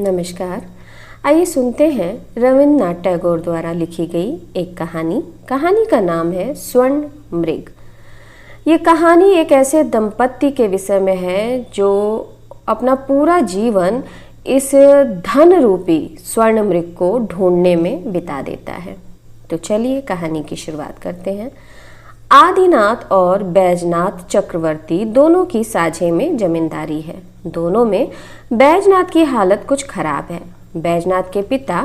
नमस्कार। आइए सुनते हैं रविन्द्रनाथ टैगोर द्वारा लिखी गई एक कहानी। कहानी का नाम है स्वर्ण मृग। ये कहानी एक ऐसे दंपत्ति के विषय में है जो अपना पूरा जीवन इस धन रूपी स्वर्ण मृग को ढूंढने में बिता देता है। तो चलिए कहानी की शुरुआत करते हैं। आदिनाथ और बैजनाथ चक्रवर्ती दोनों की साझे में जमींदारी है। दोनों में बैजनाथ की हालत कुछ खराब है। बैजनाथ के पिता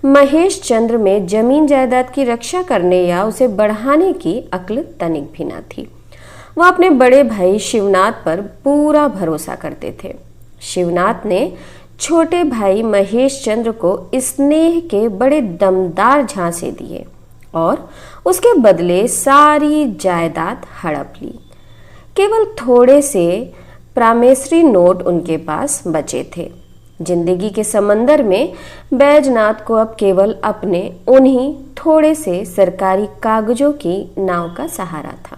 महेश चंद्र में जमीन जायदाद की रक्षा करने या उसे बढ़ाने की अक्ल तनिक भी न थी। वह अपने बड़े भाई शिवनाथ पर पूरा भरोसा करते थे। शिवनाथ ने छोटे भाई महेश चंद्र को स्नेह के बड़े दमदार झांसे दिए और उसके बदले सारी जायदाद हड़प ली। केवल थोड़े से प्रामेसरी नोट उनके पास बचे थे। जिंदगी के समंदर में बैजनाथ को अब केवल अपने उन्हीं थोड़े से सरकारी कागजों की नाव का सहारा था।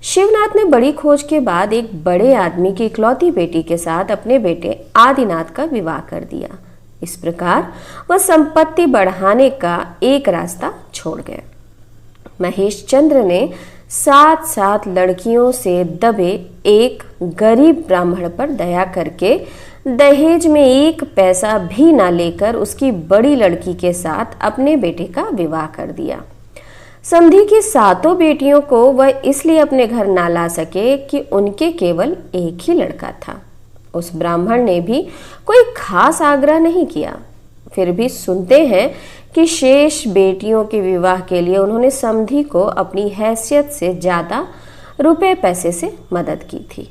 शिवनाथ ने बड़ी खोज के बाद एक बड़े आदमी की इकलौती बेटी के साथ अपने बेटे आदिनाथ का विवाह कर दिया। इस प्रकार वह संपत्ति बढ़ाने का एक रास्ता छोड़ गए। महेश चंद्र ने 7 लड़कियों से दबे एक गरीब ब्राह्मण पर दया करके दहेज में 1 पैसा भी ना लेकर उसकी बड़ी लड़की के साथ अपने बेटे का विवाह कर दिया। समधी की 7 बेटियों को वह इसलिए अपने घर ना ला सके कि उनके केवल एक ही लड़का था। उस ब्राह्मण ने भी कोई खास आग्रह नहीं किया। फिर भी सुनते हैं कि शेष बेटियों के विवाह के लिए उन्होंने समधी को अपनी हैसियत से ज्यादा रुपए पैसे से मदद की थी।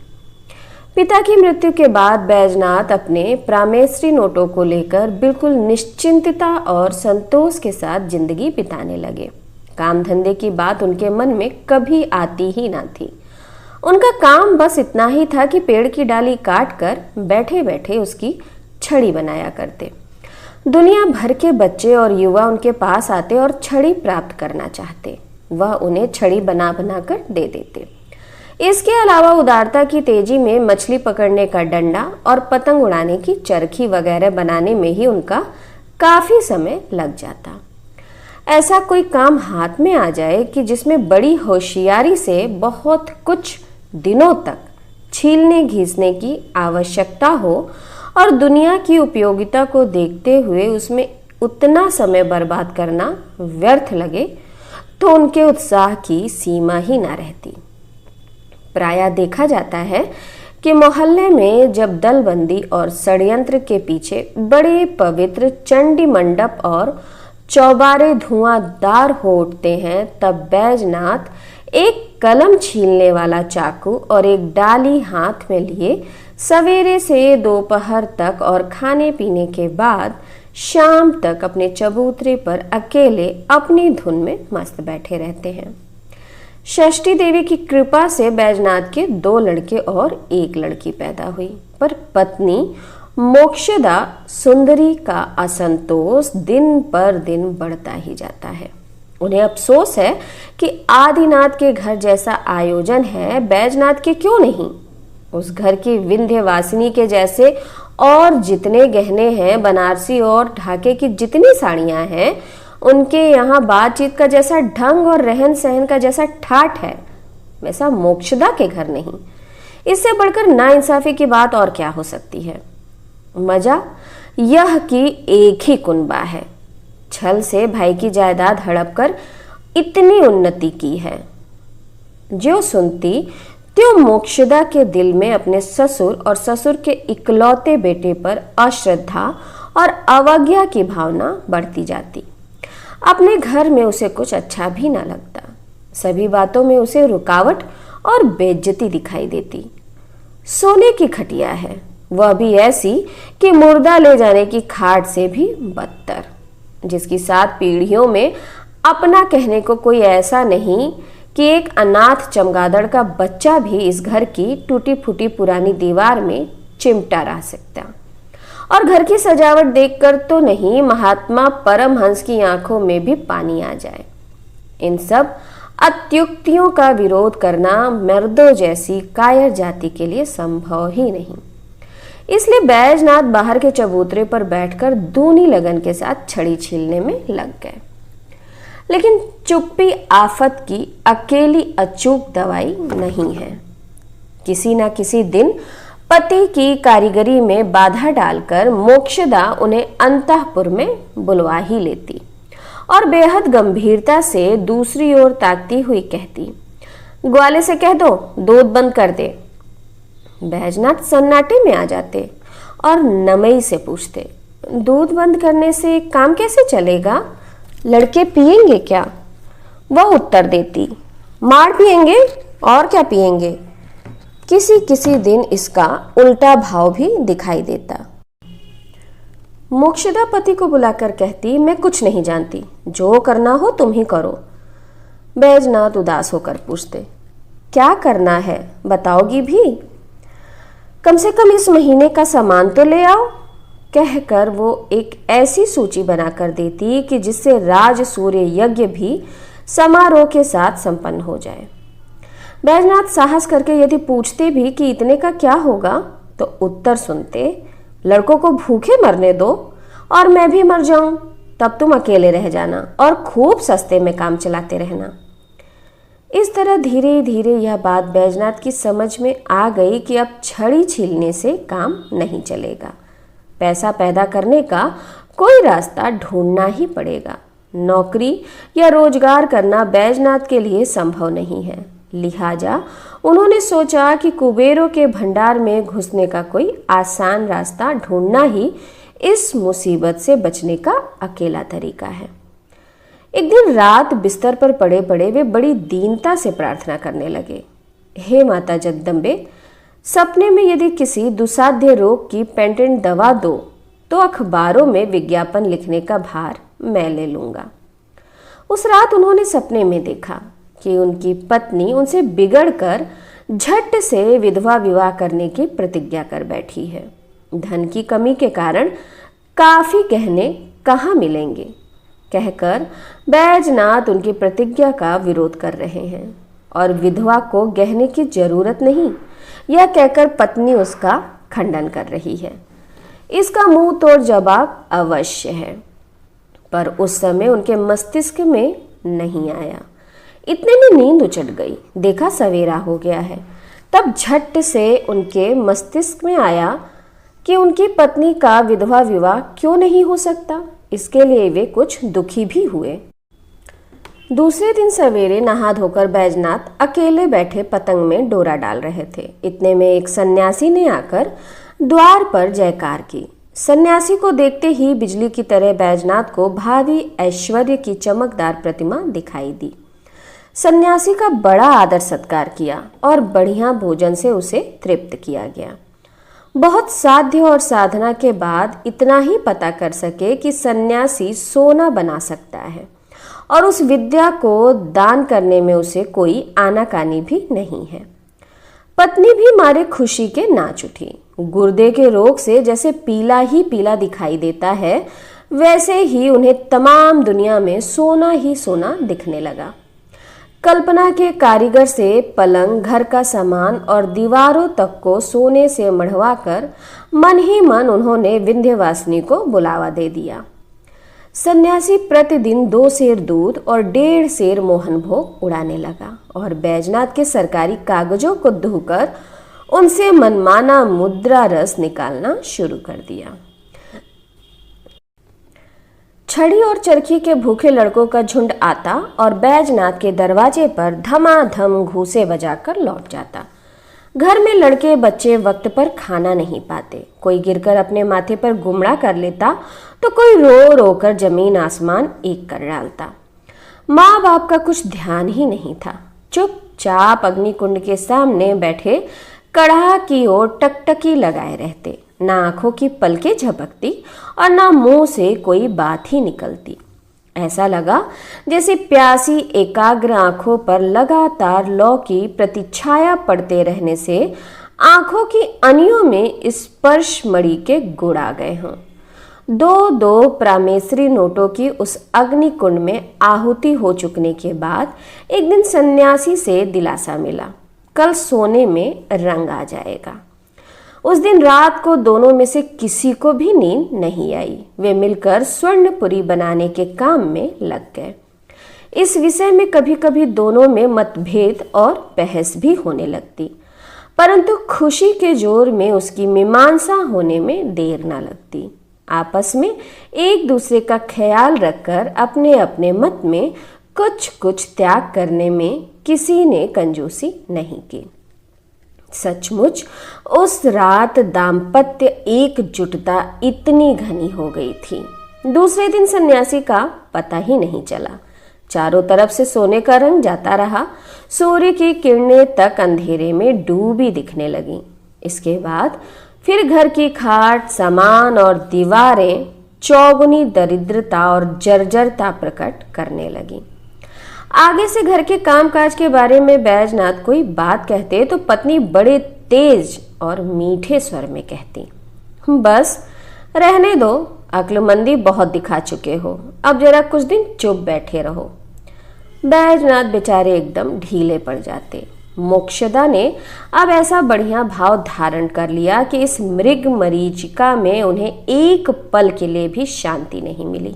पिता की मृत्यु के बाद बैजनाथ अपने प्रामेसरी नोटों को लेकर बिल्कुल निश्चिंतता और संतोष के साथ जिंदगी बिताने लगे। काम धंधे की बात उनके मन में कभी आती ही ना थी। उनका काम बस इतना ही था कि पेड़ की डाली काट कर बैठे बैठे उसकी छड़ी बनाया करते। दुनिया भर के बच्चे और युवा उनके पास आते और छड़ी प्राप्त करना चाहते। वह उन्हें छड़ी बना बना कर दे देते। इसके अलावा उदारता की तेजी में मछली पकड़ने का डंडा और पतंग उड़ाने की चरखी वगैरह बनाने में ही उनका काफी समय लग जाता। ऐसा कोई काम हाथ में आ जाए कि जिसमें बड़ी होशियारी से बहुत कुछ दिनों तक छीलने घिसने की आवश्यकता हो और दुनिया की उपयोगिता को देखते हुए उसमें उतना समय बर्बाद करना व्यर्थ लगे तो उनके उत्साह की सीमा ही ना रहती। प्रायः देखा जाता है कि मोहल्ले में जब दलबंदी और षड्यंत्र के पीछे बड़े पवित्र चंडी मंडप और चौबारे धुआंधार हो उठते हैं, तब बैजनाथ एक कलम छीलने वाला चाकू और एक डाली हाथ में लिए सवेरे से दोपहर तक और खाने पीने के बाद शाम तक अपने चबूतरे पर अकेले अपनी धुन में मस्त बैठे रहते हैं। षष्ठी देवी की कृपा से बैजनाथ के 2 लड़के और 1 लड़की पैदा हुई, पर पत्नी मोक्षदा सुंदरी का असंतोष दिन पर दिन बढ़ता ही जाता है। उन्हें अफसोस है कि आदिनाथ के घर जैसा आयोजन है, बैजनाथ के क्यों नहीं। उस घर की विंध्यवासिनी के जैसे और जितने गहने हैं, बनारसी और ढाके की जितनी साड़ियां हैं, उनके यहाँ बातचीत का जैसा ढंग और रहन सहन का जैसा ठाठ है, वैसा मोक्षदा के घर नहीं। इससे बढ़कर नाइंसाफी की बात और क्या हो सकती है। मजा यह कि एक ही कुनबा है, छल से भाई की जायदाद हड़प कर इतनी उन्नति की है। जो सुनती त्यों मोक्षदा के दिल में अपने ससुर और ससुर के इकलौते बेटे पर अश्रद्धा और अवज्ञा की भावना बढ़ती जाती। अपने घर में उसे कुछ अच्छा भी ना लगता। सभी बातों में उसे रुकावट और बेइज्जती दिखाई देती। सोने की खटिया है, वह भी ऐसी कि मुर्दा ले जाने की खाट से भी बदतर, जिसकी 7 पीढ़ियों में अपना कहने को कोई ऐसा नहीं कि एक अनाथ चमगादड़ का बच्चा भी इस घर की टूटी फूटी पुरानी दीवार में चिमटा रह सकता। और घर की सजावट देखकर तो नहीं, महात्मा परमहंस की आंखों में भी पानी आ जाए। इन सब अत्युक्तियों का विरोध करना मर्दों जैसी कायर जाति के लिए संभव ही नहीं। इसलिए बैजनाथ बाहर के चबूतरे पर बैठकर दूनी लगन के साथ छड़ी छीलने में लग गए। लेकिन चुप्पी आफत की अकेली अचूक दवाई नहीं है। किसी न किसी दिन पति की कारीगरी में बाधा डालकर मोक्षदा उन्हें अंतःपुर में बुलवा ही लेती और बेहद गंभीरता से दूसरी ओर ताकती हुई कहती, ग्वाले से कह दो दूध बंद कर दे। बैजनाथ सन्नाटे में आ जाते और नमई से पूछते, दूध बंद करने से काम कैसे चलेगा? लड़के पिएंगे क्या? वह उत्तर देती, मार पिएंगे और क्या पिएंगे। किसी किसी दिन इसका उल्टा भाव भी दिखाई देता। मोक्षदा पति को बुलाकर कहती, मैं कुछ नहीं जानती, जो करना हो तुम ही करो। बैजनाथ उदास होकर पूछते, क्या करना है बताओगी भी? कम से कम इस महीने का सामान तो ले आओ, कहकर वो एक ऐसी सूची बनाकर देती कि जिससे राज सूर्य यज्ञ भी समारोह के साथ संपन्न हो जाए। बैजनाथ साहस करके यदि पूछते भी कि इतने का क्या होगा, तो उत्तर सुनते, लड़कों को भूखे मरने दो और मैं भी मर जाऊं, तब तुम अकेले रह जाना और खूब सस्ते में काम चलाते रहना। इस तरह धीरे धीरे यह बात बैजनाथ की समझ में आ गई कि अब छड़ी छीलने से काम नहीं चलेगा। पैसा पैदा करने का कोई रास्ता ढूंढना ही पड़ेगा। नौकरी या रोजगार करना बैजनाथ के लिए संभव नहीं है। लिहाजा उन्होंने सोचा कि कुबेरों के भंडार में घुसने का कोई आसान रास्ता ढूंढना ही इस मुसीबत से बचने का अकेला तरीका है। एक दिन रात बिस्तर पर पड़े पड़े वे बड़ी दीनता से प्रार्थना करने लगे, हे माता जगदम्बे, सपने में यदि किसी दुसाध्य रोग की पेटेंट दवा दो तो अखबारों में विज्ञापन लिखने का भार मैं ले लूंगा। उस रात उन्होंने सपने में देखा कि उनकी पत्नी उनसे बिगड़कर झट से विधवा विवाह करने की प्रतिज्ञा कर बैठी है। धन की कमी के कारण काफी गहने कहाँ मिलेंगे, कहकर बैजनाथ उनकी प्रतिज्ञा का विरोध कर रहे हैं और विधवा को गहने की जरूरत नहीं, यह कहकर पत्नी उसका खंडन कर रही है। इसका मुंह तोड़ जवाब अवश्य है, पर उस समय उनके मस्तिष्क में नहीं आया। इतने में नींद उचट गई, देखा सवेरा हो गया है। तब झट से उनके मस्तिष्क में आया कि उनकी पत्नी का विधवा विवाह क्यों नहीं हो सकता। इसके लिए वे कुछ दुखी भी हुए। दूसरे दिन सवेरे नहा धोकर बैजनाथ अकेले बैठे पतंग में डोरा डाल रहे थे। इतने में एक सन्यासी ने आकर द्वार पर जयकार की। सन्यासी को देखते ही बिजली की तरह बैजनाथ को भावी ऐश्वर्य की चमकदार प्रतिमा दिखाई दी। सन्यासी का बड़ा आदर सत्कार किया और बढ़िया भोजन से उसे तृप्त किया गया। बहुत साध्य और साधना के बाद इतना ही पता कर सके कि सन्यासी सोना बना सकता है और उस विद्या को दान करने में उसे कोई आनाकानी भी नहीं है। पत्नी भी मारे खुशी के नाच उठी। गुर्दे के रोग से जैसे पीला ही पीला दिखाई देता है, वैसे ही उन्हें तमाम दुनिया में सोना ही सोना दिखने लगा। कल्पना के कारीगर से पलंग, घर का सामान और दीवारों तक को सोने से मढ़वाकर मन ही मन उन्होंने विंध्यवासिनी को बुलावा दे दिया। सन्यासी प्रतिदिन 2 सेर दूध और 1.5 सेर मोहन भोग उड़ाने लगा और बैजनाथ के सरकारी कागजों को धोकर उनसे मनमाना मुद्रा रस निकालना शुरू कर दिया। छड़ी और चरखी के भूखे लड़कों का झुंड आता और बैजनाथ के दरवाजे पर धमाधम घूंसे बजाकर लौट जाता। घर में लड़के बच्चे वक्त पर खाना नहीं पाते। कोई गिरकर अपने माथे पर गुमड़ा कर लेता तो कोई रो रो कर जमीन आसमान एक कर डालता। माँ बाप का कुछ ध्यान ही नहीं था। चुपचाप अग्निकुंड के सामने बैठे कड़ाह की ओर टकटकी लगाए रहते। ना आंखों की पलकें झपकती और ना मुंह से कोई बात ही निकलती। ऐसा लगा जैसे प्यासी एकाग्र आंखों पर लगातार लौ की प्रतिछाया पड़ते रहने से आंखों की अनियों में स्पर्श मणि के गुड़ आ गए हों। 2-2 प्रामेश्वरी नोटों की उस अग्निकुंड में आहुति हो चुकने के बाद एक दिन सन्यासी से दिलासा मिला, कल सोने में रंग आ जाएगा। उस दिन रात को दोनों में से किसी को भी नींद नहीं आई। वे मिलकर स्वर्णपुरी बनाने के काम में लग गए। इस विषय में कभी कभी दोनों में मतभेद और बहस भी होने लगती, परंतु खुशी के जोर में उसकी मीमांसा होने में देर न लगती। आपस में एक दूसरे का ख्याल रखकर अपने अपने मत में कुछ कुछ त्याग करने में किसी ने कंजूसी नहीं की। सचमुच उस रात दाम्पत्य एकजुटता इतनी घनी हो गई थी। दूसरे दिन सन्यासी का पता ही नहीं चला। चारों तरफ से सोने का रंग जाता रहा। सूर्य की किरणें तक अंधेरे में डूबी दिखने लगी। इसके बाद फिर घर की खाट, सामान और दीवारें चौगुनी दरिद्रता और जर्जरता प्रकट करने लगी। आगे से घर के कामकाज के बारे में बैजनाथ कोई बात कहते तो पत्नी बड़े तेज और मीठे स्वर में कहती, बस रहने दो, अक्लमंदी बहुत दिखा चुके हो, अब जरा कुछ दिन चुप बैठे रहो। बैजनाथ बेचारे एकदम ढीले पड़ जाते। मोक्षदा ने अब ऐसा बढ़िया भाव धारण कर लिया कि इस मृग मरीचिका में उन्हें एक पल के लिए भी शांति नहीं मिली।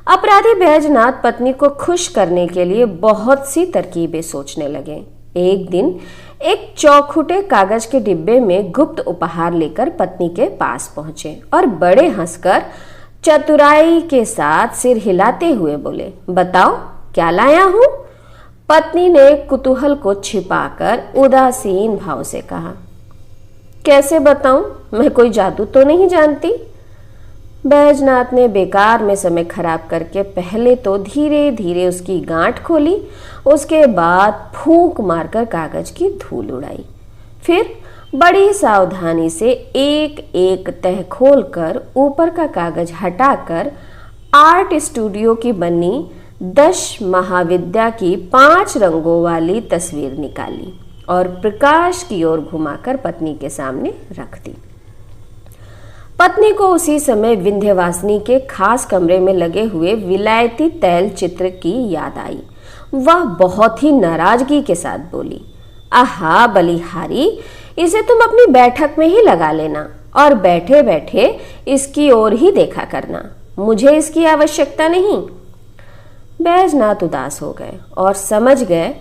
अपराधी बैजनाथ पत्नी को खुश करने के लिए बहुत सी तरकीबें सोचने लगे। एक दिन एक चौखुटे कागज के डिब्बे में गुप्त उपहार लेकर पत्नी के पास पहुंचे और बड़े हंसकर चतुराई के साथ सिर हिलाते हुए बोले, बताओ क्या लाया हूं? पत्नी ने कुतूहल को छिपाकर उदासीन भाव से कहा, कैसे बताऊं, मैं कोई जादू तो नहीं जानती। बैजनाथ ने बेकार में समय खराब करके पहले तो धीरे धीरे उसकी गांठ खोली, उसके बाद फूंक मारकर कागज की धूल उड़ाई। फिर बड़ी सावधानी से एक एक तह खोलकर ऊपर का कागज हटाकर आर्ट स्टूडियो की बनी 10 महाविद्या की 5 रंगों वाली तस्वीर निकाली और प्रकाश की ओर घुमाकर पत्नी के सामने रख दी। पत्नी को उसी समय विंध्यवासिनी के खास कमरे में लगे हुए विलायती तैल चित्र की याद आई। वह बहुत ही नाराजगी के साथ बोली, आहा बलिहारी, इसे तुम अपनी बैठक में ही लगा लेना और बैठे बैठे इसकी ओर ही देखा करना, मुझे इसकी आवश्यकता नहीं। बैजनाथ उदास हो गए और समझ गए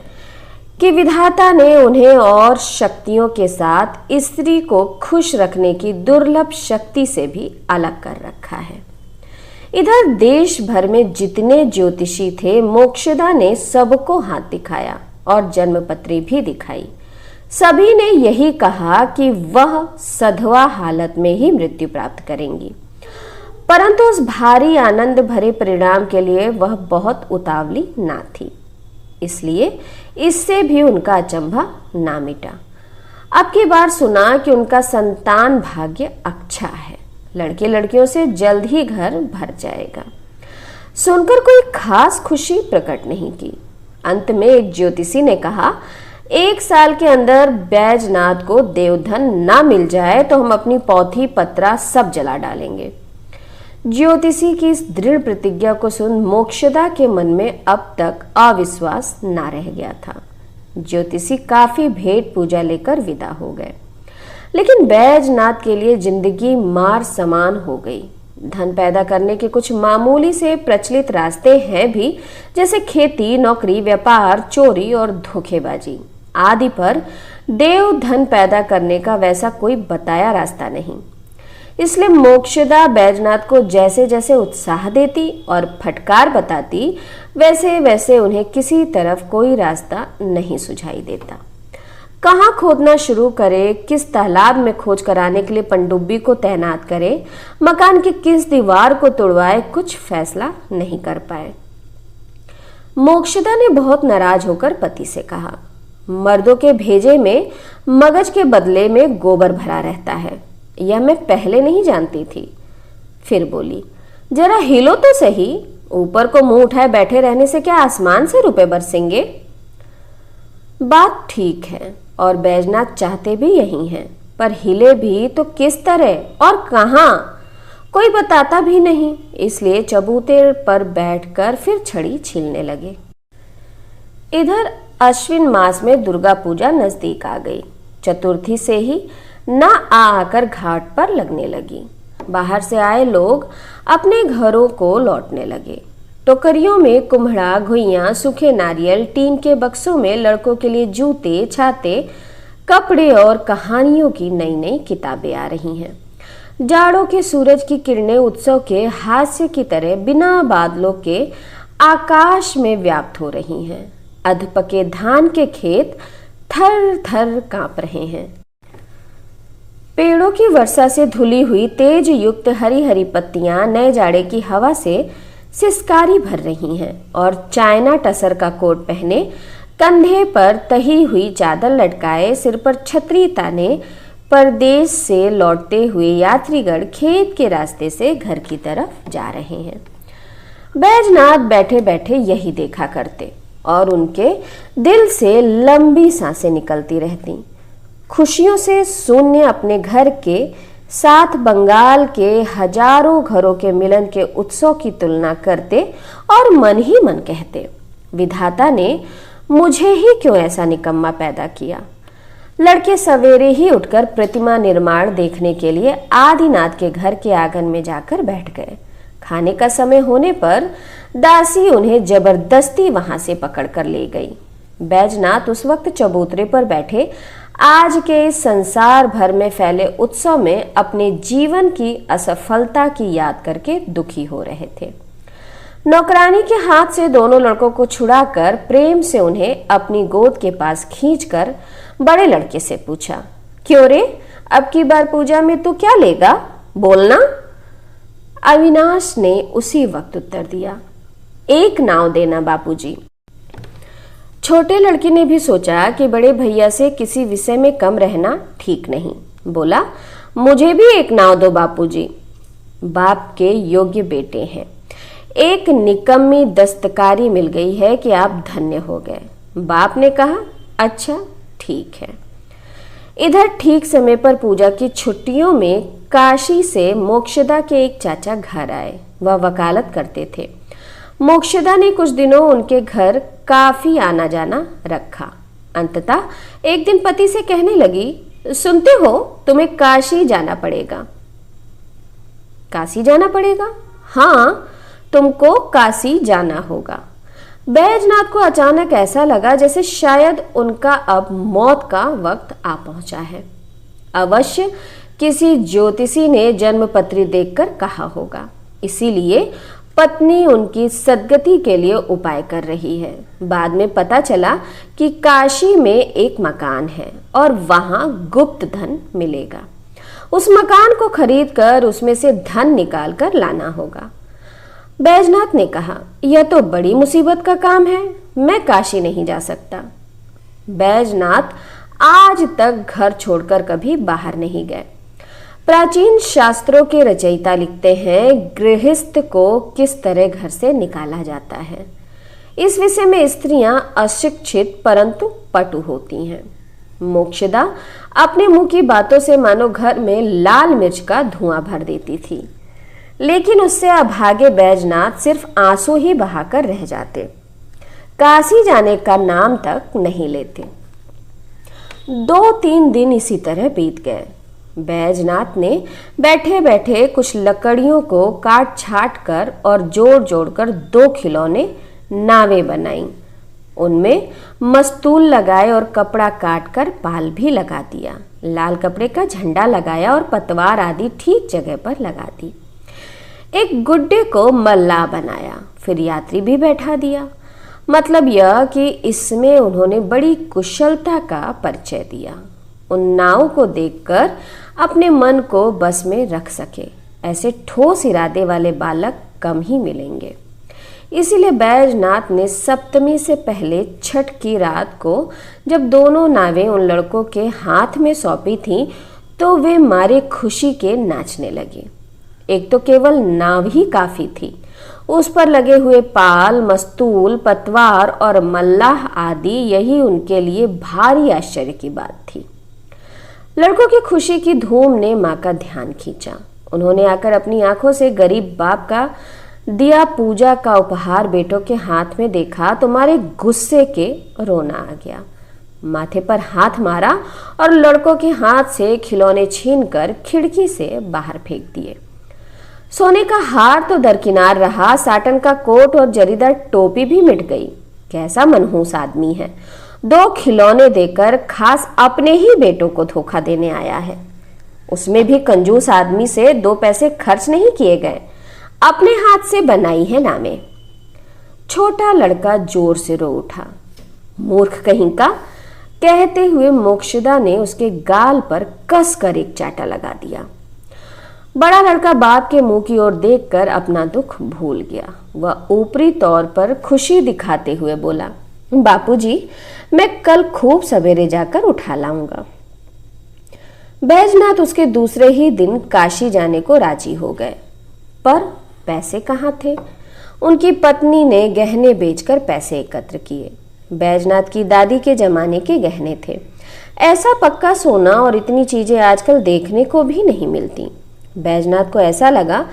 कि विधाता ने उन्हें और शक्तियों के साथ स्त्री को खुश रखने की दुर्लभ शक्ति से भी अलग कर रखा है। इधर देश भर में जितने ज्योतिषी थे, मोक्षदा ने सबको हाथ दिखाया और जन्मपत्री भी दिखाई। सभी ने यही कहा कि वह सधवा हालत में ही मृत्यु प्राप्त करेंगी, परंतु उस भारी आनंद भरे परिणाम के लिए वह बहुत उतावली ना थी, इसलिए इससे भी उनका अचंभा ना मिटा। अब की बार सुना कि उनका संतान भाग्य अच्छा है, लड़के लड़कियों से जल्द ही घर भर जाएगा। सुनकर कोई खास खुशी प्रकट नहीं की। अंत में एक ज्योतिषी ने कहा, 1 साल के अंदर बैजनाथ को देवधन ना मिल जाए तो हम अपनी पौथी पत्रा सब जला डालेंगे। ज्योतिषी की इस दृढ़ प्रतिज्ञा को सुन मोक्षदा के मन में अब तक अविश्वास ना रह गया था। ज्योतिषी काफी भेंट पूजा लेकर विदा हो गए, लेकिन बैजनाथ के लिए जिंदगी मार समान हो गई। धन पैदा करने के कुछ मामूली से प्रचलित रास्ते हैं भी, जैसे खेती, नौकरी, व्यापार, चोरी और धोखेबाजी आदि, पर देव धन पैदा करने का वैसा कोई बताया रास्ता नहीं। इसलिए मोक्षदा बैजनाथ को जैसे जैसे उत्साह देती और फटकार बताती, वैसे वैसे उन्हें किसी तरफ कोई रास्ता नहीं सुझाई देता। कहाँ खोदना शुरू करे, किस तालाब में खोज कराने के लिए पनडुब्बी को तैनात करे, मकान की किस दीवार को तोड़वाए, कुछ फैसला नहीं कर पाए। मोक्षदा ने बहुत नाराज होकर पति से कहा, मर्दों के भेजे में मगज के बदले में गोबर भरा रहता है, यह मैं पहले नहीं जानती थी। फिर बोली, जरा हिलो तो सही, ऊपर को मुंह उठाए बैठे रहने से क्या आसमान से रुपए बरसेंगे? बात ठीक है और बैजनाथ चाहते भी यही हैं, पर हिले भी तो किस तरह और कहां, कोई बताता भी नहीं। इसलिए चबूते पर बैठकर फिर छड़ी छीलने लगे। इधर अश्विन मास में दुर्गा पूजा नजदीक आ गई। चतुर्थी से ही न आकर घाट पर लगने लगी। बाहर से आए लोग अपने घरों को लौटने लगे। टोकरियों में कुम्हड़ा, घुइयां, सूखे नारियल, टीन के बक्सों में लड़कों के लिए जूते, छाते, कपड़े और कहानियों की नई नई किताबें आ रही हैं। जाड़ों के सूरज की किरणें उत्सव के हास्य की तरह बिना बादलों के आकाश में व्याप्त हो रही हैं। अधपके धान के खेत थर थर कांप रहे हैं। पेड़ों की वर्षा से धुली हुई तेज युक्त हरी हरी पत्तियां नए जाड़े की हवा से सिसकारी भर रही हैं और चाइना टसर का कोट पहने, कंधे पर तही हुई चादर लटकाए, सिर पर छतरी ताने परदेश से लौटते हुए यात्रीगण खेत के रास्ते से घर की तरफ जा रहे हैं। बैजनाथ बैठे बैठे यही देखा करते और उनके दिल से लंबी सांसें निकलती रहती। खुशियों से शून्य अपने घर के साथ बंगाल के हजारों घरों के मिलन के उत्सव की तुलना करते और मन ही मन कहते, विधाता ने मुझे ही क्यों ऐसा निकम्मा पैदा किया। लड़के सवेरे ही उठकर प्रतिमा निर्माण देखने के लिए आदिनाथ के घर के आंगन में जाकर बैठ गए। खाने का समय होने पर दासी उन्हें जबरदस्ती वहां से पकड़कर ले गई। बैजनाथ उस वक्त चबूतरे पर बैठे आज के इस संसार भर में फैले उत्सव में अपने जीवन की असफलता की याद करके दुखी हो रहे थे। नौकरानी के हाथ से दोनों लड़कों को छुड़ाकर प्रेम से उन्हें अपनी गोद के पास खींचकर बड़े लड़के से पूछा, क्यों रे, अब की बार पूजा में तू क्या लेगा, बोलना। अविनाश ने उसी वक्त उत्तर दिया, एक नाव देना बापूजी। छोटे लड़के ने भी सोचा कि बड़े भैया से किसी विषय में कम रहना ठीक नहीं। बोला, मुझे भी एक नाव दो बापूजी। बाप के योग्य बेटे हैं, एक निकम्मी दस्तकारी मिल गई है कि आप धन्य हो गए। बाप ने कहा, अच्छा ठीक है। इधर ठीक समय पर पूजा की छुट्टियों में काशी से मोक्षदा के एक चाचा घर आए। वह वकालत करते थे। मोक्षदा ने कुछ दिनों उनके घर काफी आना जाना रखा। अंततः एक दिन पति से कहने लगी, सुनते हो तुम्हें काशी जाना पड़ेगा। काशी जाना पड़ेगा? हाँ, तुमको काशी जाना होगा। बैजनाथ को अचानक ऐसा लगा जैसे शायद उनका अब मौत का वक्त आ पहुंचा है। अवश्य किसी ज्योतिषी ने जन्मपत्री देखकर कहा होगा, इसीलिए पत्नी उनकी सद्गति के लिए उपाय कर रही है। बाद में पता चला कि काशी में एक मकान है और वहां गुप्त धन मिलेगा। उस मकान को खरीदकर उसमें से धन निकाल कर लाना होगा। बैजनाथ ने कहा, यह तो बड़ी मुसीबत का काम है, मैं काशी नहीं जा सकता। बैजनाथ आज तक घर छोड़कर कभी बाहर नहीं गए। प्राचीन शास्त्रों के रचयिता लिखते हैं, गृहस्थ को किस तरह घर से निकाला जाता है। इस विषय में स्त्रियां अशिक्षित परंतु पटु होती हैं। मोक्षदा अपने मुंह की बातों से मानो घर में लाल मिर्च का धुआं भर देती थी, लेकिन उससे अभागे बैजनाथ सिर्फ आंसू ही बहाकर रह जाते, काशी जाने का नाम तक नहीं लेते। 2-3 दिन इसी तरह बीत गए। बैजनाथ ने बैठे बैठे कुछ लकड़ियों को काट छाट कर और जोड़ जोड़कर 2 खिलौने नावें बनाई। उनमें मस्तूल लगाए और कपड़ा काट कर पाल भी लगा दिया। लाल कपड़े का झंडा लगाया और पतवार आदि ठीक जगह पर लगा दी। एक गुड्डे को मल्लाह बनाया, फिर यात्री भी बैठा दिया। मतलब यह कि इसमें उन्होंने बड़ी कुशलता का परिचय दिया। उन नाव को देखकर अपने मन को बस में रख सके, ऐसे ठोस इरादे वाले बालक कम ही मिलेंगे। इसीलिए बैजनाथ ने सप्तमी से पहले छठ की रात को जब दोनों नावें उन लड़कों के हाथ में सौंपी थीं, तो वे मारे खुशी के नाचने लगे। एक तो केवल नाव ही काफी थी, उस पर लगे हुए पाल, मस्तूल, पतवार और मल्लाह आदि, यही उनके लिए भारी आश्चर्य की बात थी। लड़कों की खुशी की धूम ने माँ का ध्यान खींचा। उन्होंने आकर अपनी आंखों से गरीब बाप का दिया पूजा का उपहार बेटों के हाथ में देखा तो मारे गुस्से के रोना आ गया। माथे पर हाथ मारा और लड़कों के हाथ से खिलौने छीनकर खिड़की से बाहर फेंक दिए। सोने का हार तो दरकिनार रहा, साटन का कोट और जरीदार टोपी भी मिट गई। कैसा मनहूस आदमी है, 2 खिलौने देकर खास अपने ही बेटों को धोखा देने आया है। उसमें भी कंजूस आदमी से 2 पैसे खर्च नहीं किए गए, अपने हाथ से बनाई है नामे। छोटा लड़का जोर से रो उठा। मूर्ख कहीं का, कहते हुए मोक्षदा ने उसके गाल पर कसकर एक चाटा लगा दिया। बड़ा लड़का बाप के मुंह की ओर देखकर अपना दुख भूल गया। वह ऊपरी तौर पर खुशी दिखाते हुए बोला, बापूजी, मैं कल खूब सवेरे जाकर उठा लाऊंगा। बैजनाथ उसके दूसरे ही दिन काशी जाने को राजी हो गए, पर पैसे कहाँ थे? उनकी पत्नी ने गहने बेचकर पैसे एकत्र किए। बैजनाथ की दादी के जमाने के गहने थे। ऐसा पक्का सोना और इतनी चीजें आजकल देखने को भी नहीं मिलती। बैजनाथ को ऐसा लगा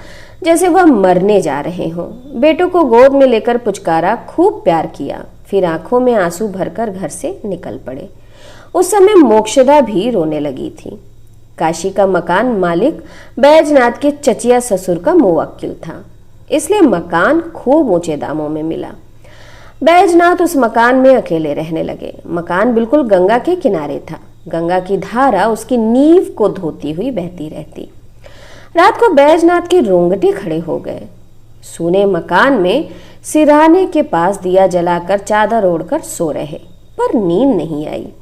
जैसे वह मरने जा रहे हों। बेटों को गोद में लेकर पुचकारा, खूब प्यार किया, फिर आंखों में आंसू भरकर घर से निकल पड़े। उस समय मोक्षदा भी रोने लगी थी। काशी का मकान मालिक बैजनाथ के चचिया ससुर का मुवक्किल था, इसलिए मकान खूब ऊंचे दामों में मिला। बैजनाथ उस मकान में अकेले रहने लगे। मकान बिल्कुल गंगा के किनारे था। गंगा की धारा उसकी नींव को धोती हुई बहती रहती। रात को बैजनाथ के रोंगटे खड़े हो गए। सूने मकान में सिरहाने के पास दिया जलाकर चादर ओढ़कर सो रहे, पर नींद नहीं आई।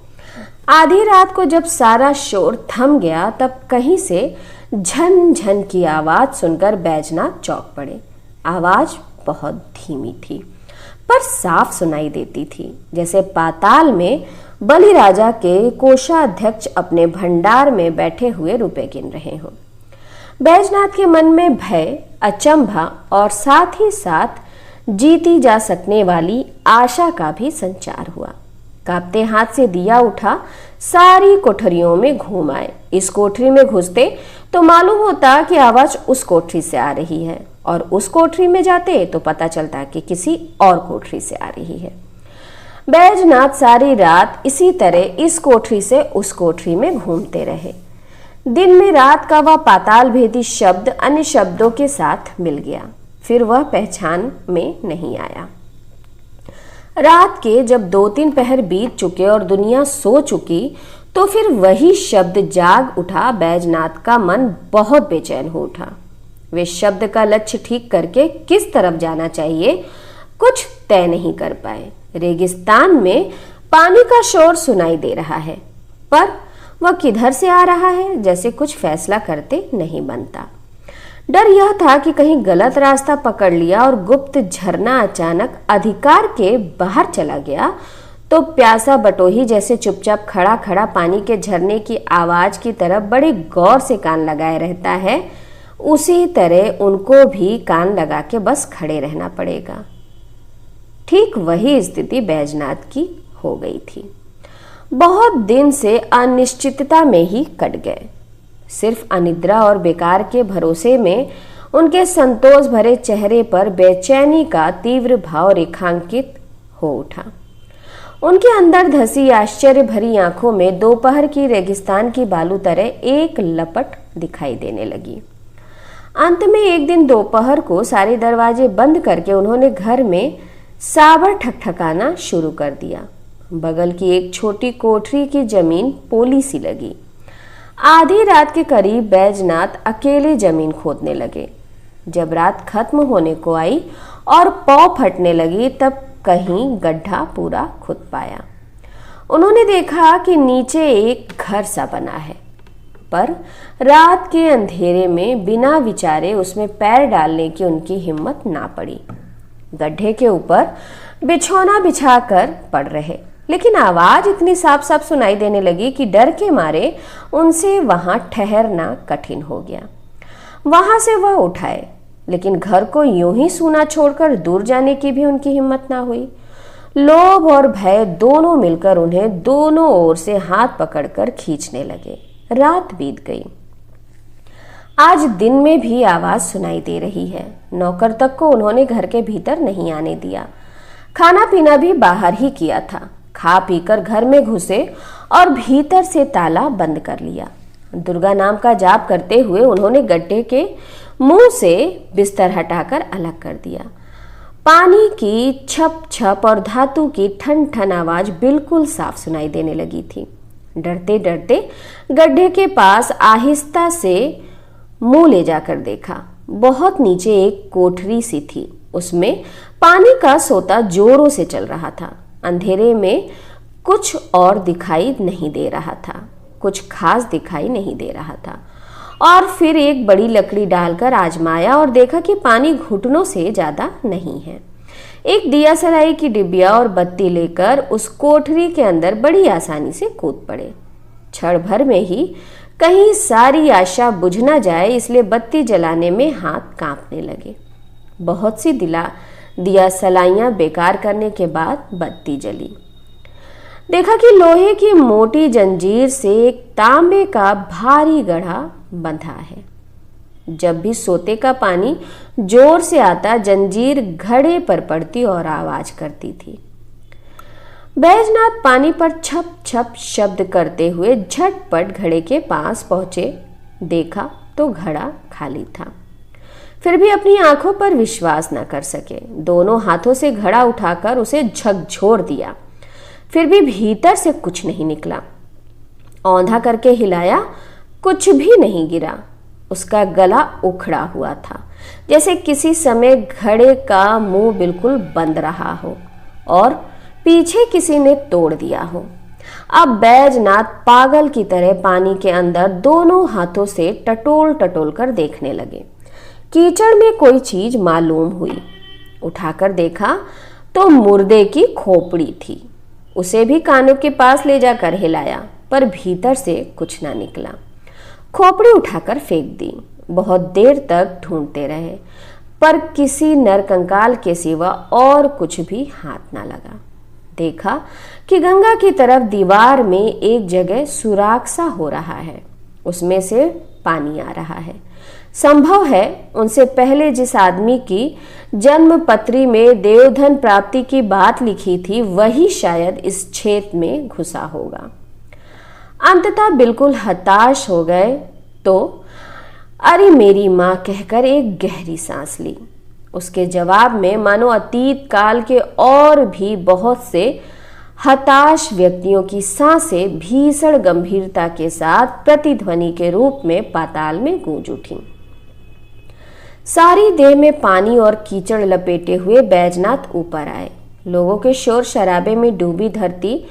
आधी रात को जब सारा शोर थम गया, तब कहीं से झन झन की आवाज सुनकर बैजनाथ चौंक पड़े। आवाज बहुत धीमी थी, पर साफ सुनाई देती थी, जैसे पाताल में बलिराजा के कोषाध्यक्ष अपने भंडार में बैठे हुए रुपए गिन रहे हों। बैजनाथ के मन में भय, अचंभा और साथ ही साथ जीती जा सकने वाली आशा का भी संचार हुआ। कांपते हाथ से दिया उठा, सारी कोठरियों में घूम आए। इस कोठरी में घुसते तो मालूम होता कि आवाज उस कोठरी से आ रही है, और उस कोठरी में जाते तो पता चलता कि किसी और कोठरी से आ रही है। बैजनाथ सारी रात इसी तरह इस कोठरी से उस कोठरी में घूमते रहे। दिन में रात का वह पाताल भेदी शब्द अन्य शब्दों के साथ मिल गया, फिर वह पहचान में नहीं आया। रात के जब 2-3 पहर बीत चुके और दुनिया सो चुकी, तो फिर वही शब्द जाग उठा। बैजनाथ का मन बहुत बेचैन हो उठा। वे शब्द का लक्ष्य ठीक करके किस तरफ जाना चाहिए कुछ तय नहीं कर पाए। रेगिस्तान में पानी का शोर सुनाई दे रहा है, पर वह किधर से आ रहा है, जैसे कुछ फैसला करते नहीं बनता। डर यह था कि कहीं गलत रास्ता पकड़ लिया और गुप्त झरना अचानक अधिकार के बाहर चला गया, तो प्यासा बटोही जैसे चुपचाप खड़ा खड़ा पानी के झरने की आवाज की तरफ बड़े गौर से कान लगाए रहता है, उसी तरह उनको भी कान लगा के बस खड़े रहना पड़ेगा। ठीक वही स्थिति बैजनाथ की हो गई थी। बहुत दिन से अनिश्चितता में ही कट गए। सिर्फ अनिद्रा और बेकार के भरोसे में उनके संतोष भरे चेहरे पर बेचैनी का तीव्र भाव रेखांकित हो उठा। उनके अंदर धसी आश्चर्य भरी आंखों में दोपहर की रेगिस्तान की बालू तरह एक लपट दिखाई देने लगी। अंत में एक दिन दोपहर को सारे दरवाजे बंद करके उन्होंने घर में साबर ठकठकाना शुरू कर दिया। बगल की एक छोटी कोठरी की जमीन पोली सी लगी। आधी रात के करीब बैजनाथ अकेले जमीन खोदने लगे। जब रात खत्म होने को आई और पौ फटने लगी, तब कहीं गड्ढा पूरा खुद पाया। उन्होंने देखा कि नीचे एक घर सा बना है, पर रात के अंधेरे में बिना विचारे उसमें पैर डालने की उनकी हिम्मत ना पड़ी। गड्ढे के ऊपर बिछौना बिछाकर पड़ रहे, लेकिन आवाज इतनी साफ साफ सुनाई देने लगी कि डर के मारे उनसे वहां ठहरना कठिन हो गया। वहां से वह उठाए, लेकिन घर को यूं ही सूना छोड़कर दूर जाने की भी उनकी हिम्मत ना हुई। लोभ और भय दोनों मिलकर उन्हें दोनों ओर से हाथ पकड़कर खींचने लगे। रात बीत गई। आज दिन में भी आवाज सुनाई दे रही है। नौकर तक को उन्होंने घर के भीतर नहीं आने दिया। खाना पीना भी बाहर ही किया था। खा पीकर घर में घुसे और भीतर से ताला बंद कर लिया। दुर्गा नाम का जाप करते हुए उन्होंने गड्ढे के मुंह से बिस्तर हटाकर अलग कर दिया। पानी की छप छप और धातु की ठन ठन आवाज बिल्कुल साफ सुनाई देने लगी थी। डरते डरते गड्ढे के पास आहिस्ता से मुंह ले जाकर देखा। बहुत नीचे एक कोठरी सी थी, उसमें पानी का सोता जोरों से चल रहा था। अंधेरे में कुछ और दिखाई नहीं दे रहा था, कुछ खास दिखाई नहीं दे रहा था। और फिर एक बड़ी लकड़ी डालकर आजमाया और देखा कि पानी घुटनों से ज्यादा नहीं है। एक दिया सलाई की डिबिया और बत्ती लेकर उस कोठरी के अंदर बड़ी आसानी से कूद पड़े। क्षण भर में ही कहीं सारी आशा बुझ न जाए इसलिए बत्ती जलाने में हाथ कांपने लगे। बहुत सी दिया सलाइयां बेकार करने के बाद बत्ती जली। देखा कि लोहे की मोटी जंजीर से एक तांबे का भारी गढ़ा बंधा है। जब भी सोते का पानी जोर से आता जंजीर घड़े पर पड़ती और आवाज करती थी। बैजनाथ पानी पर छप छप शब्द करते हुए झटपट घड़े के पास पहुंचे। देखा तो घड़ा खाली था। फिर भी अपनी आंखों पर विश्वास न कर सके। दोनों हाथों से घड़ा उठाकर उसे झकझोर दिया, फिर भी भीतर से कुछ नहीं निकला। औंधा करके हिलाया, कुछ भी नहीं गिरा। उसका गला उखड़ा हुआ था, जैसे किसी समय घड़े का मुंह बिल्कुल बंद रहा हो और पीछे किसी ने तोड़ दिया हो। अब बैजनाथ पागल की तरह पानी के अंदर दोनों हाथों से टटोल टटोल कर देखने लगे। कीचड़ में कोई चीज मालूम हुई। उठाकर देखा तो मुर्दे की खोपड़ी थी। उसे भी कानों के पास ले जाकर हिलाया, पर भीतर से कुछ ना निकला। खोपड़ी उठाकर फेंक दी। बहुत देर तक ढूंढते रहे, पर किसी नरकंकाल के सिवा और कुछ भी हाथ ना लगा। देखा कि गंगा की तरफ दीवार में एक जगह सुराख सा हो रहा है, उसमें से पानी आ रहा है। संभव है उनसे पहले जिस आदमी की जन्म पत्री में देवधन प्राप्ति की बात लिखी थी वही शायद इस छेद में घुसा होगा। अंततः बिल्कुल हताश हो गए तो अरे मेरी माँ कहकर एक गहरी सांस ली। उसके जवाब में मानो अतीत काल के और भी बहुत से हताश व्यक्तियों की सांसें भीषण गंभीरता के साथ प्रतिध्वनि के रूप में पाताल में गूंज उठी। सारी देह में पानी और कीचड़ लपेटे हुए बैजनाथ ऊपर आए। लोगों के शोर शराबे में डूबी धरती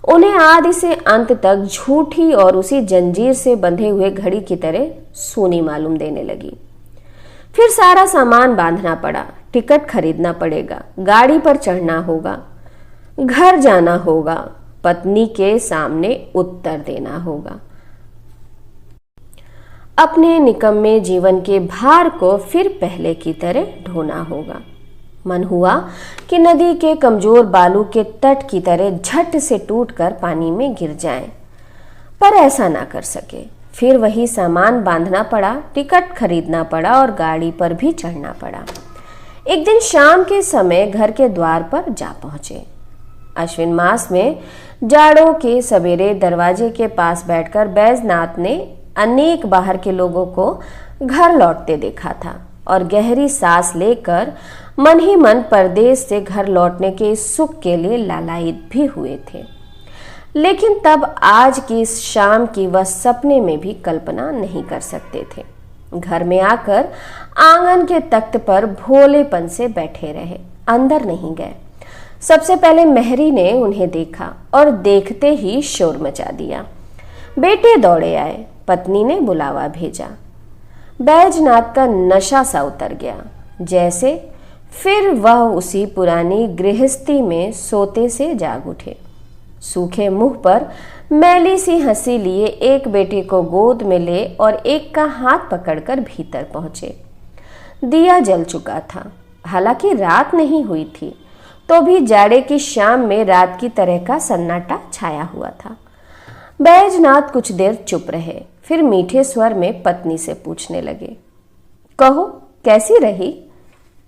उन्हें आदि से अंत तक झूठी और उसी जंजीर से बंधे हुए घड़ी की तरह सूनी मालूम देने लगी। फिर सारा सामान बांधना पड़ा, टिकट खरीदना पड़ेगा, गाड़ी पर चढ़ना होगा, घर जाना होगा, पत्नी के सामने उत्तर देना होगा। अपने निकम्मे जीवन के भार को फिर पहले की तरह ढोना होगा। मन हुआ कि नदी के कमजोर बालू के तट की तरह झट से टूटकर पानी में गिर जाएं, पर ऐसा ना कर सके। फिर वही सामान बांधना पड़ा, टिकट खरीदना पड़ा और गाड़ी पर भी चढ़ना पड़ा। एक दिन शाम के समय घर के द्वार पर जा पहुंचे। अश्विन मास में जाड़ों के सवेरे दरवाजे के पास बैठकर बैजनाथ ने अनेक बाहर के लोगों को घर लौटते देखा था और गहरी सांस लेकर मन ही मन परदेश से घर लौटने के सुख के लिए लालायित भी हुए थे। लेकिन तब आज की इस शाम की वह सपने में भी कल्पना नहीं कर सकते थे। घर में आकर आंगन के तख्त पर भोलेपन से बैठे रहे, अंदर नहीं गए। सबसे पहले मेहरी ने उन्हें देखा और देखते ही शोर मचा दिया। बेटे दौड़े आए, पत्नी ने बुलावा भेजा। बैजनाथ का नशा सा उतर गया, जैसे फिर वह उसी पुरानी गृहस्थी में सोते से जाग उठे। सूखे मुंह पर मैली सी हंसी लिए एक बेटे को गोद में ले और एक का हाथ पकड़कर भीतर पहुंचे। दिया जल चुका था, हालांकि रात नहीं हुई थी, तो भी जाड़े की शाम में रात की तरह का सन्नाटा छाया हुआ था। बैजनाथ कुछ देर चुप रहे, फिर मीठे स्वर में पत्नी से पूछने लगे, कहो कैसी रही?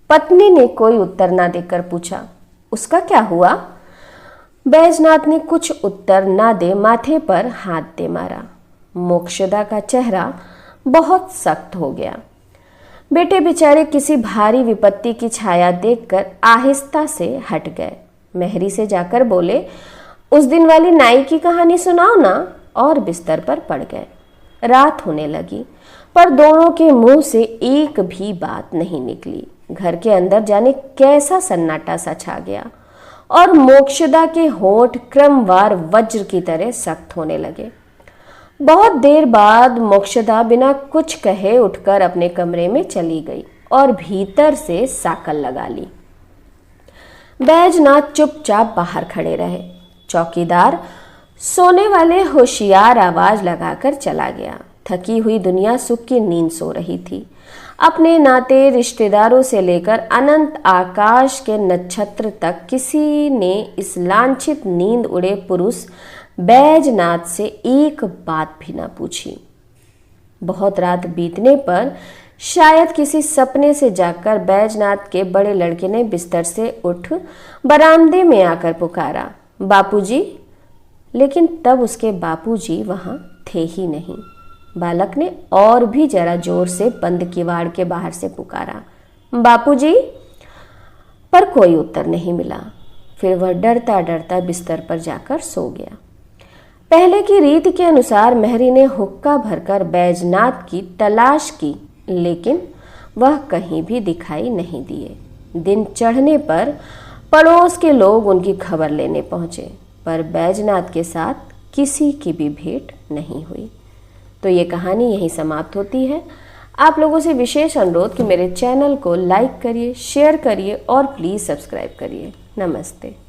पत्नी ने कोई उत्तर ना देकर पूछा, उसका क्या हुआ? बैजनाथ ने कुछ उत्तर ना दे माथे पर हाथ दे मारा। मोक्षदा का चेहरा बहुत सख्त हो गया। बेटे बेचारे किसी भारी विपत्ति की छाया देखकर आहिस्ता से हट गए। मेहरी से जाकर बोले, उस दिन वाली नाई की कहानी सुनाओ ना, और बिस्तर पर पड़ गए। रात होने लगी पर दोनों के मुंह से एक भी बात नहीं निकली। घर के अंदर जाने कैसा सन्नाटा सा छा गया और मोक्षदा के होंठ क्रमवार वज्र की तरह सख्त होने लगे। बहुत देर बाद मोक्षदा बिना कुछ कहे उठकर अपने कमरे में चली गई और भीतर से साकल लगा ली। बैजनाथ चुपचाप बाहर खड़े रहे। चौकीदार सोने वाले होशियार आवाज लगाकर चला गया। थकी हुई दुनिया सुख की नींद सो रही थी। अपने नाते रिश्तेदारों से लेकर अनंत आकाश के नक्षत्र तक किसी ने इस लांछित नींद उड़े पुरुष बैजनाथ से एक बात भी ना पूछी। बहुत रात बीतने पर शायद किसी सपने से जागकर बैजनाथ के बड़े लड़के ने बिस्तर से उठ बरामदे में आकर पुकारा, बापूजी। लेकिन तब उसके बापूजी वहां थे ही नहीं। बालक ने और भी जरा जोर से बंद किवाड़ के बाहर से पुकारा, बापूजी। पर कोई उत्तर नहीं मिला। फिर वह डरता डरता बिस्तर पर जाकर सो गया। पहले की रीत के अनुसार मेहरी ने हुक्का भरकर बैजनाथ की तलाश की, लेकिन वह कहीं भी दिखाई नहीं दिए। दिन चढ़ने पर पड़ोस के लोग उनकी खबर लेने पहुंचे, पर बैजनाथ के साथ किसी की भी भेंट नहीं हुई। तो ये कहानी यहीं समाप्त होती है। आप लोगों से विशेष अनुरोध कि मेरे चैनल को लाइक करिए, शेयर करिए और प्लीज़ सब्सक्राइब करिए। नमस्ते।